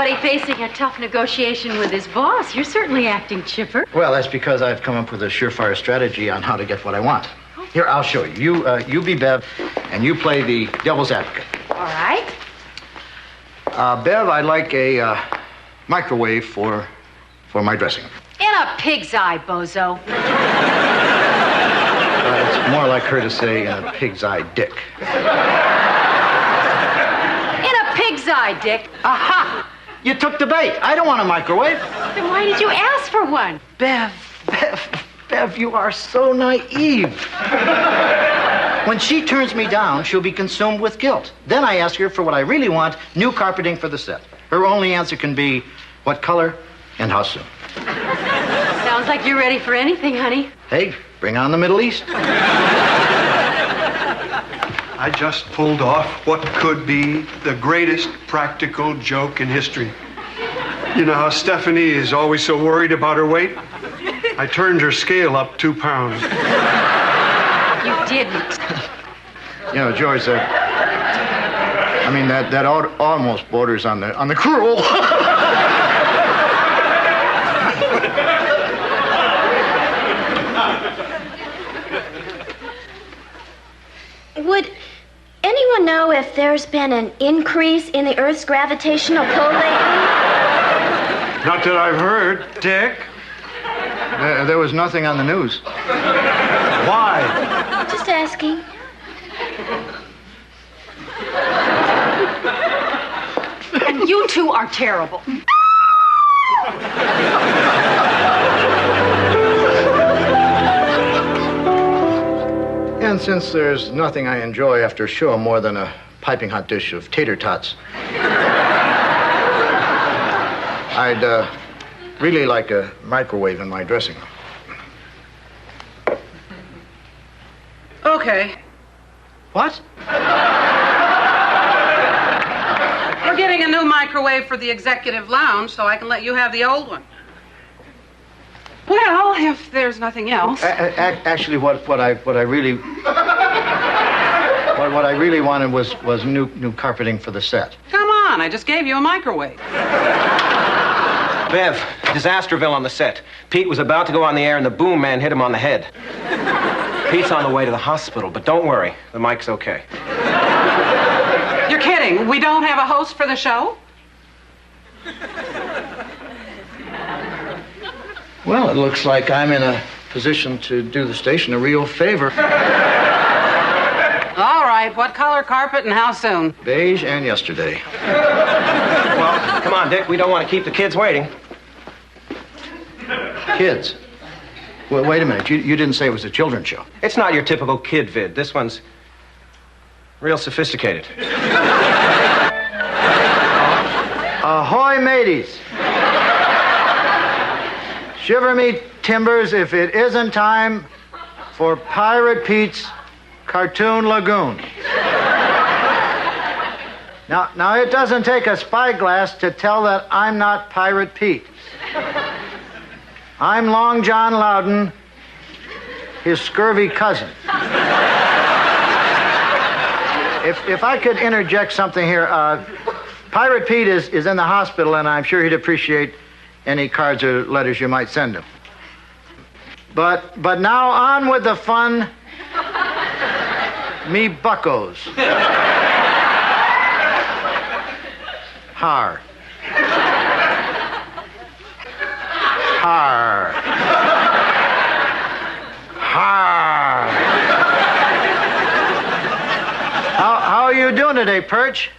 somebody facing a tough negotiation with his boss. You're certainly acting chipper. Well, that's because I've come up with a surefire strategy on how to get what I want. Here, I'll show you. You be Bev, and you play the devil's advocate. All right. Bev, I'd like a microwave for my dressing room. In a pig's eye, bozo. It's more like her to say in a pig's eye dick. In a pig's eye, Dick. Aha! You took the bait. I don't want a microwave. Then why did you ask for one? Bev, you are so naive. When she turns me down, she'll be consumed with guilt. Then I ask her for what I really want, new carpeting for the set. Her only answer can be, what color and how soon? Sounds like you're ready for anything, honey. Hey, bring on the Middle East. I just pulled off what could be the greatest practical joke in history. You know how Stephanie is always so worried about her weight? I turned her scale up 2 pounds. You didn't. You know, George, that almost borders on the cruel. Would anyone know if there's been an increase in the Earth's gravitational pull lately? Not that I've heard, Dick. There was nothing on the news. Why? Just asking. And you two are terrible. And since there's nothing I enjoy after a show more than a piping hot dish of tater tots, I'd really like a microwave in my dressing room. Okay. What? We're getting a new microwave for the executive lounge, so I can let you have the old one. Well, if there's nothing else. Actually, what I really wanted was new carpeting for the set. Come on, I just gave you a microwave. Bev, Disasterville on the set. Pete was about to go on the air and the boom man hit him on the head. Pete's on the way to the hospital, but don't worry, the mic's okay. You're kidding. We don't have a host for the show? Well, it looks like I'm in a position to do the station a real favor. All right, what color carpet and how soon? Beige and yesterday. Well, come on, Dick, we don't want to keep the kids waiting. Kids? Well, wait a minute. You didn't say it was a children's show. It's not your typical kid vid. This one's real sophisticated. Ahoy, mateys. Shiver me timbers if it isn't time for Pirate Pete's Cartoon Lagoon. Now, it doesn't take a spyglass to tell that I'm not Pirate Pete. I'm Long John Loudon, his scurvy cousin. If I could interject something here, Pirate Pete is in the hospital, and I'm sure he'd appreciate any cards or letters you might send him. But now on with the fun, me buckos. Har. Har. Har. How are you doing today, Perch?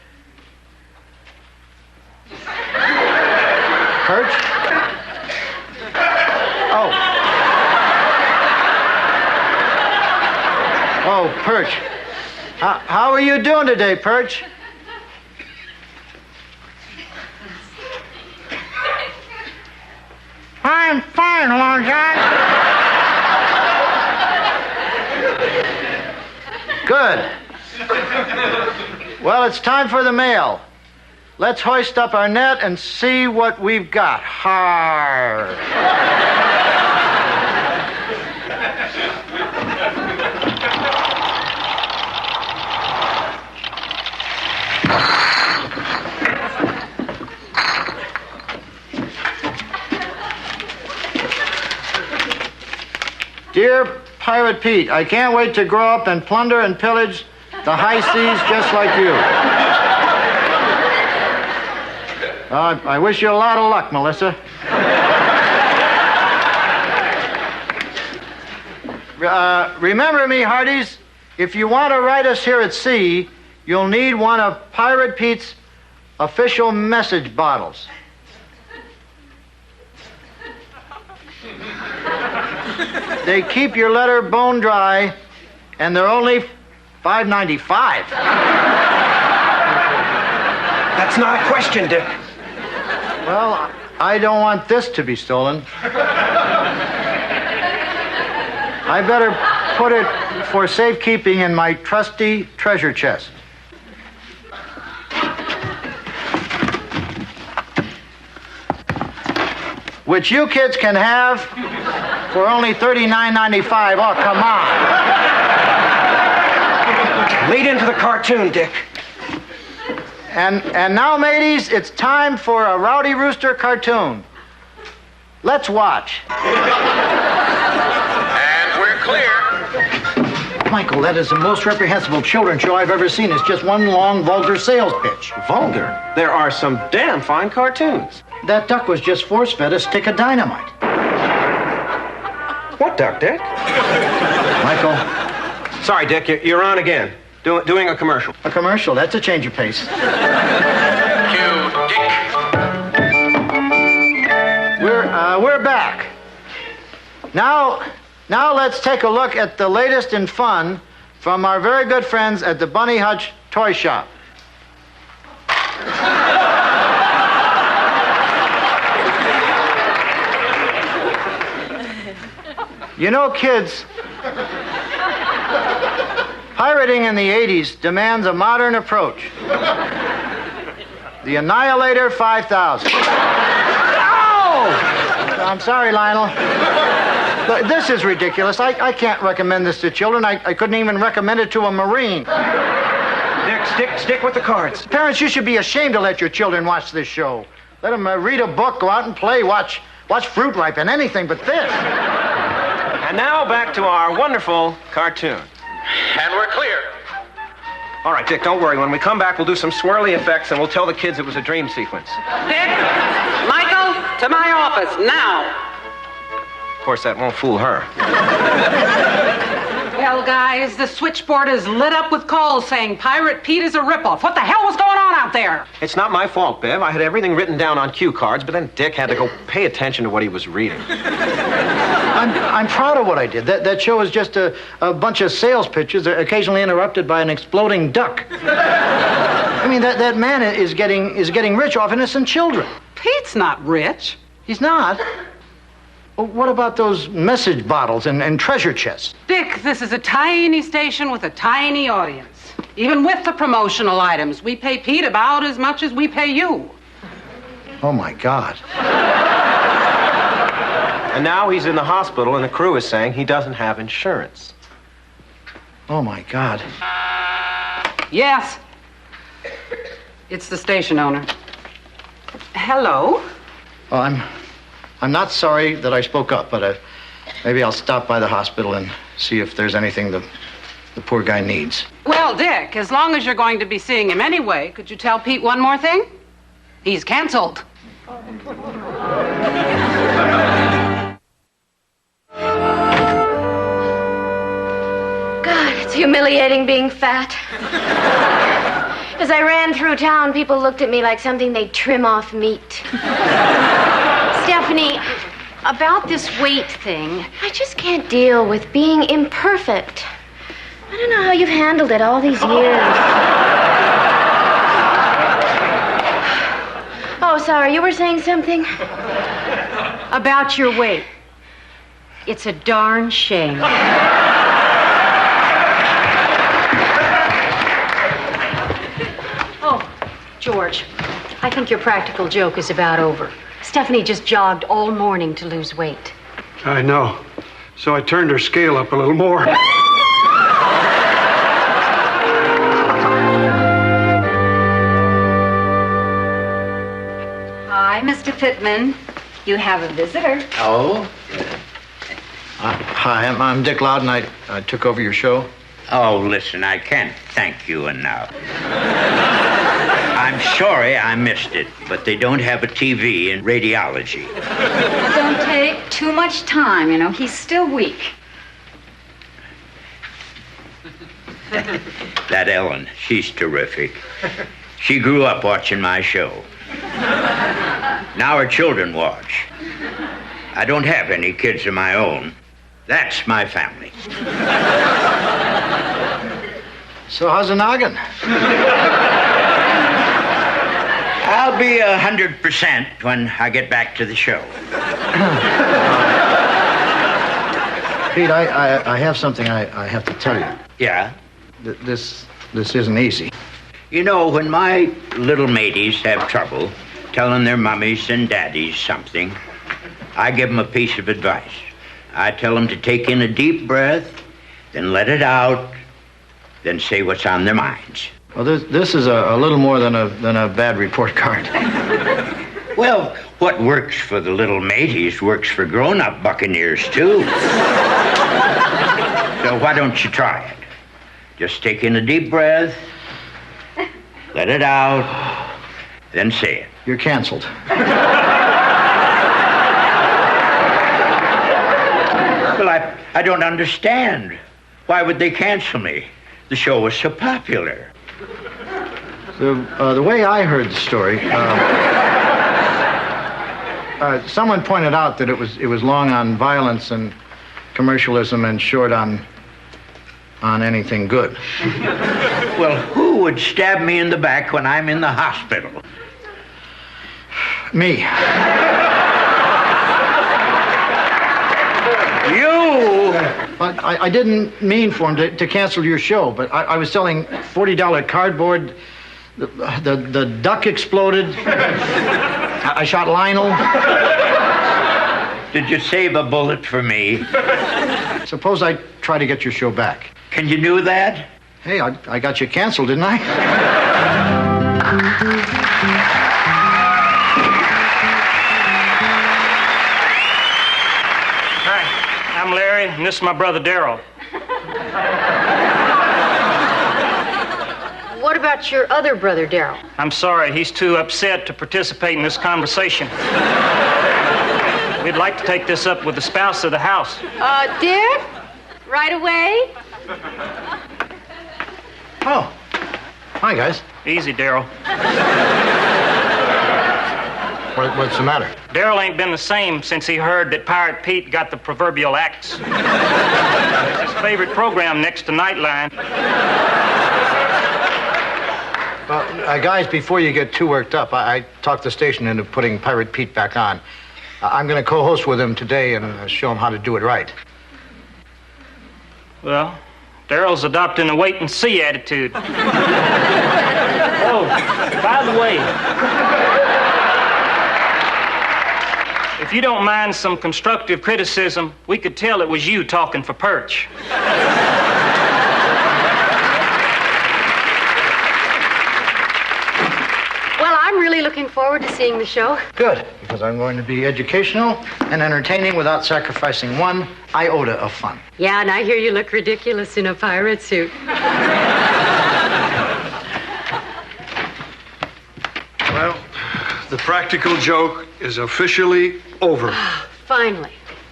Perch? Oh, Perch. How are you doing today, Perch? I'm fine, Long John. Good. Well, it's time for the mail. Let's hoist up our net and see what we've got. Har. Dear Pirate Pete, I can't wait to grow up and plunder and pillage the high seas just like you. I wish you a lot of luck, Melissa. Remember me, hearties, if you want to write us here at sea, you'll need one of Pirate Pete's official message bottles. They keep your letter bone dry, and they're only $5.95. That's not a question, Dick. Well, I don't want this to be stolen. I better put it for safekeeping in my trusty treasure chest. Which you kids can have for only $39.95. Oh, come on. Lead into the cartoon, Dick. And now, mateys, it's time for a Rowdy Rooster cartoon. Let's watch. And we're clear. Michael, that is the most reprehensible children's show I've ever seen. It's just one long, vulgar sales pitch. Vulgar? There are some damn fine cartoons. That duck was just force-fed a stick of dynamite. What duck, Dick? Michael. Sorry, Dick, you're on again. Doing a commercial. A commercial, that's a change of pace. Cue Dick. We're back. Now let's take a look at the latest in fun from our very good friends at the Bunny Hutch Toy Shop. You know, kids, pirating in the 80s demands a modern approach. The Annihilator 5000. Oh! I'm sorry, Lionel. But this is ridiculous. I can't recommend this to children. I couldn't even recommend it to a Marine. Dick, stick with the cards. Parents, you should be ashamed to let your children watch this show. Let them read a book, go out and play, watch Fruit Ripen, anything but this. And now back to our wonderful cartoon. And we're clear. All right, Dick, don't worry. When we come back, we'll do some swirly effects, and we'll tell the kids it was a dream sequence. Dick, Michael, to my office, now. Of course, that won't fool her. Well, guys, the switchboard is lit up with calls saying Pirate Pete is a ripoff. What the hell was going on out there? It's not my fault, Bev. I had everything written down on cue cards, but then Dick had to go pay attention to what he was reading. I'm proud of what I did. That show is just a bunch of sales pitches, occasionally interrupted by an exploding duck. I mean, that man is getting rich off innocent children. Pete's not rich. He's not. Well, what about those message bottles and treasure chests? Dick, this is a tiny station with a tiny audience. Even with the promotional items, we pay Pete about as much as we pay you. Oh, my God. And now he's in the hospital, and the crew is saying he doesn't have insurance. Oh, my God. Yes. It's the station owner. Hello? Oh, I'm not sorry that I spoke up, but maybe I'll stop by the hospital and see if there's anything the poor guy needs. Well, Dick, as long as you're going to be seeing him anyway, could you tell Pete one more thing? He's canceled. God, it's humiliating being fat. As I ran through town, people looked at me like something they'd trim off meat. Stephanie, about this weight thing, I just can't deal with being imperfect. I don't know how you've handled it all these years. Oh, sorry, you were saying something? About your weight. It's a darn shame. Oh, George, I think your practical joke is about over. Stephanie just jogged all morning to lose weight. I know. So I turned her scale up a little more. Hi, Mr. Pittman. You have a visitor. Oh? Hi, I'm Dick Loudon. I took over your show. Oh, listen, I can't thank you enough. I'm sorry I missed it, but they don't have a TV in radiology. Don't take too much time, you know. He's still weak. That Ellen, she's terrific. She grew up watching my show. Now her children watch. I don't have any kids of my own. That's my family. So how's the noggin? I'll be 100% when I get back to the show. Pete, I have something I have to tell you. Yeah? This isn't easy. You know, when my little mateys have trouble telling their mummies and daddies something, I give them a piece of advice. I tell them to take in a deep breath, then let it out, then say what's on their minds. Well, this is a little more than a bad report card. Well, what works for the little mateys works for grown-up buccaneers, too. So why don't you try it? Just take in a deep breath, let it out, then say it. You're canceled. Well, I don't understand. Why would they cancel me? The show was so popular. The way I heard the story, someone pointed out that it was long on violence and commercialism and short on anything good. Well, who would stab me in the back when I'm in the hospital? Me. You! Well, I didn't mean for him to cancel your show, but I was selling $40 cardboard. The duck exploded. I shot Lionel. Did you save a bullet for me? Suppose I try to get your show back. Can you do that? Hey, I got you canceled, didn't I? Hi, I'm Larry, and this is my brother Darryl. What about your other brother, Darryl? I'm sorry, he's too upset to participate in this conversation. We'd like to take this up with the spouse of the house. Dick? Right away? Oh. Hi, guys. Easy, Darryl. What's the matter? Darryl ain't been the same since he heard that Pirate Pete got the proverbial axe. It's his favorite program next to Nightline. Guys, before you get too worked up, I talked the station into putting Pirate Pete back on. I'm going to co-host with him today and show him how to do it right. Well, Darryl's adopting a wait-and-see attitude. Oh, by the way, if you don't mind some constructive criticism, we could tell it was you talking for Perch. Well, I'm really looking forward to seeing the show. Good, because I'm going to be educational and entertaining without sacrificing one iota of fun. Yeah, and I hear you look ridiculous in a pirate suit. Well, the practical joke is officially over. Finally.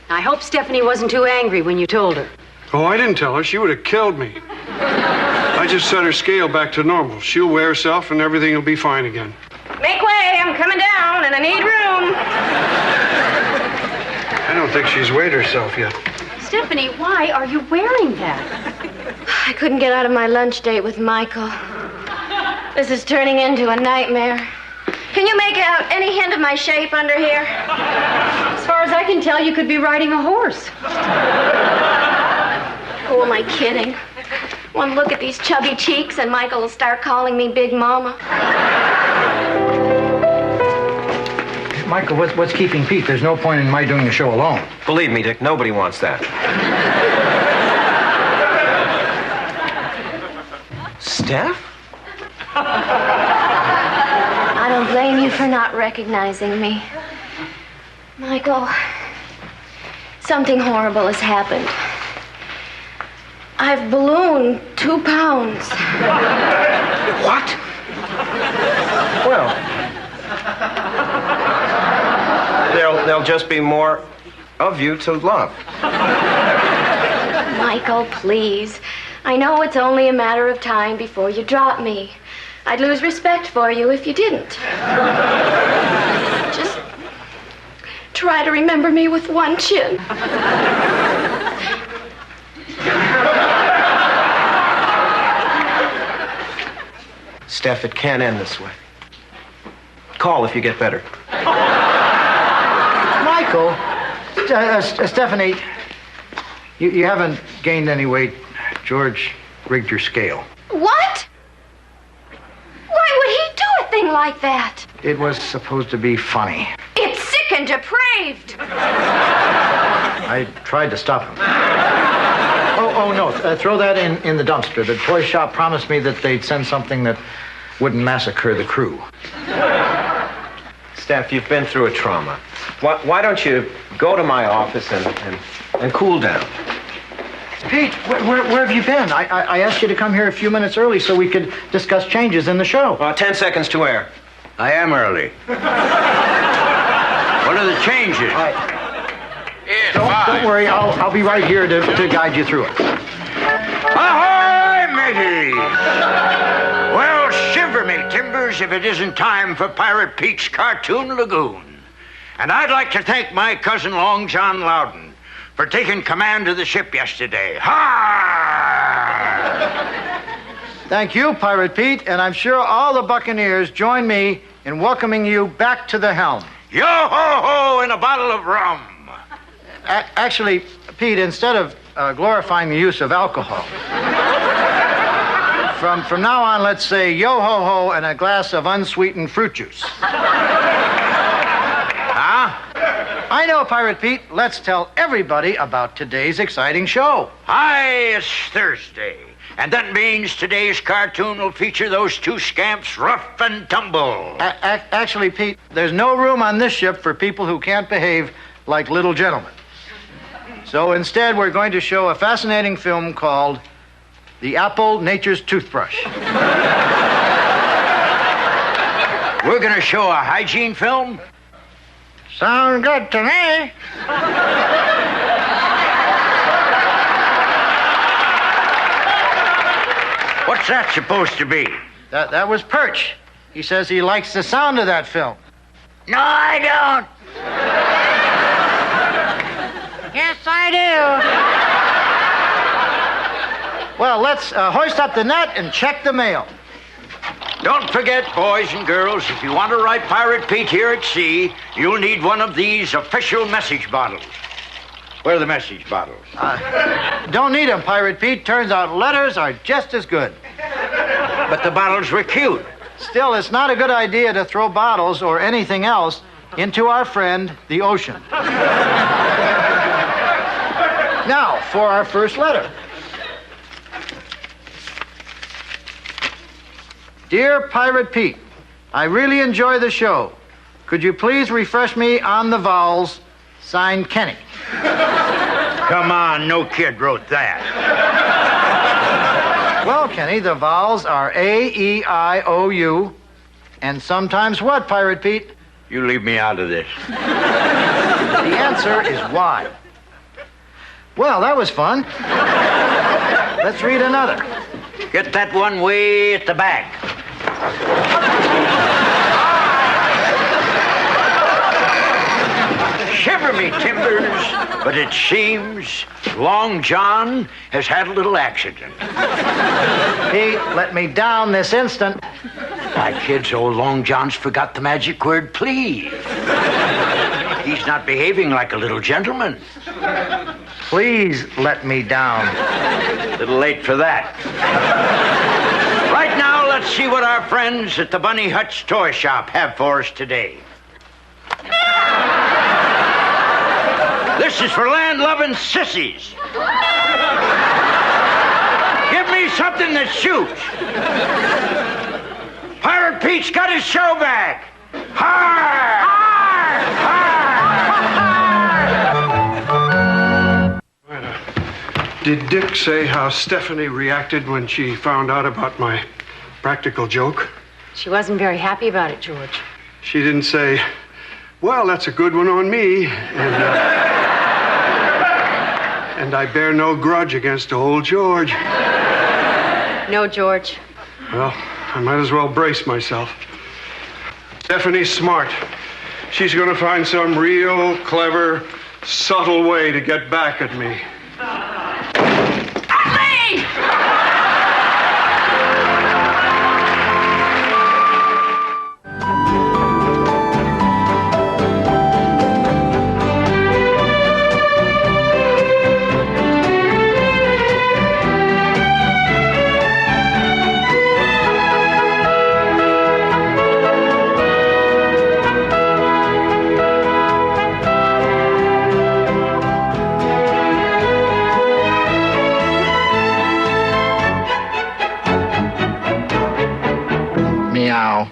I hope Stephanie wasn't too angry when you told her. Oh, I didn't tell her. She would have killed me. I just set her scale back to normal. She'll wear herself and everything will be fine again. Make way, I'm coming down and I need room. I don't think she's weighed herself yet. Stephanie, why are you wearing that? I couldn't get out of my lunch date with Michael. This is turning into a nightmare. Can you make out any hint of my shape under here? As far as I can tell, you could be riding a horse. Who am I kidding? One look at these chubby cheeks and Michael will start calling me Big Mama. Michael, what's keeping Pete? There's no point in my doing the show alone. Believe me, Dick, nobody wants that. Steph? I don't blame you for not recognizing me. Michael, something horrible has happened. I've ballooned 2 pounds. What? Well, there'll just be more of you to love. Michael, please. I know it's only a matter of time before you drop me. I'd lose respect for you if you didn't. Just try to remember me with one chin. Steph, it can't end this way. Call if you get better. Michael, Stephanie, you haven't gained any weight. George rigged your scale. What? Why would he do a thing like that? It was supposed to be funny. It's sick and depraved. I tried to stop him. Oh no, throw that in the dumpster. The toy shop promised me that they'd send something that wouldn't massacre the crew. Steph, you've been through a trauma. Why don't you go to my office and cool down? Pete, where have you been? I asked you to come here a few minutes early so we could discuss changes in the show. 10 seconds to air. I am early. What are the changes? Don't worry, I'll be right here to guide you through it. Ahoy, mateys! Well, shiver me timbers if it isn't time for Pirate Pete's Cartoon Lagoon. And I'd like to thank my cousin Long John Loudon for taking command of the ship yesterday. Ha! Thank you, Pirate Pete, and I'm sure all the Buccaneers join me in welcoming you back to the helm. Yo-ho-ho and a bottle of rum. Actually, Pete, instead of glorifying the use of alcohol, from now on, let's say yo-ho-ho and a glass of unsweetened fruit juice. Huh? I know, Pirate Pete. Let's tell everybody about today's exciting show. Hi, it's Thursday. And that means today's cartoon will feature those two scamps, Rough and Tumble. Actually, Pete, there's no room on this ship for people who can't behave like little gentlemen. So instead, we're going to show a fascinating film called The Apple Nature's Toothbrush. We're going to show a hygiene film? Sounds good to me. What's that supposed to be? That was Perch. He says he likes the sound of that film. No, I don't. Yes, I do. Well, let's hoist up the net and check the mail. Don't forget, boys and girls, if you want to write Pirate Pete here at sea, you'll need one of these official message bottles. Where are the message bottles? Don't need them, Pirate Pete. Turns out letters are just as good. But the bottles were cute. Still, it's not a good idea to throw bottles or anything else into our friend, the ocean. Now, for our first letter. Dear Pirate Pete, I really enjoy the show. Could you please refresh me on the vowels? Signed, Kenny. Come on, no kid wrote that. Well, Kenny, the vowels are A, E, I, O, U, and sometimes what, Pirate Pete? You leave me out of this. The answer is Y. Well, that was fun. Let's read another. Get that one way at the back. Shiver me timbers, but it seems Long John has had a little accident. Pete, let me down this instant. My kids, old Long John's forgot the magic word, please. He's not behaving like a little gentleman. Please let me down. A little late for that. Right now, let's see what our friends at the Bunny Hutch Toy Shop have for us today. This is for land-loving sissies. Give me something that shoots. Pirate Pete's got his show back. Har! Har! Har! Did Dick say how Stephanie reacted when she found out about my practical joke? She wasn't very happy about it, George. She didn't say, well, that's a good one on me. And I bear no grudge against old George. No, George. Well, I might as well brace myself. Stephanie's smart. She's going to find some real clever, subtle way to get back at me. Meow.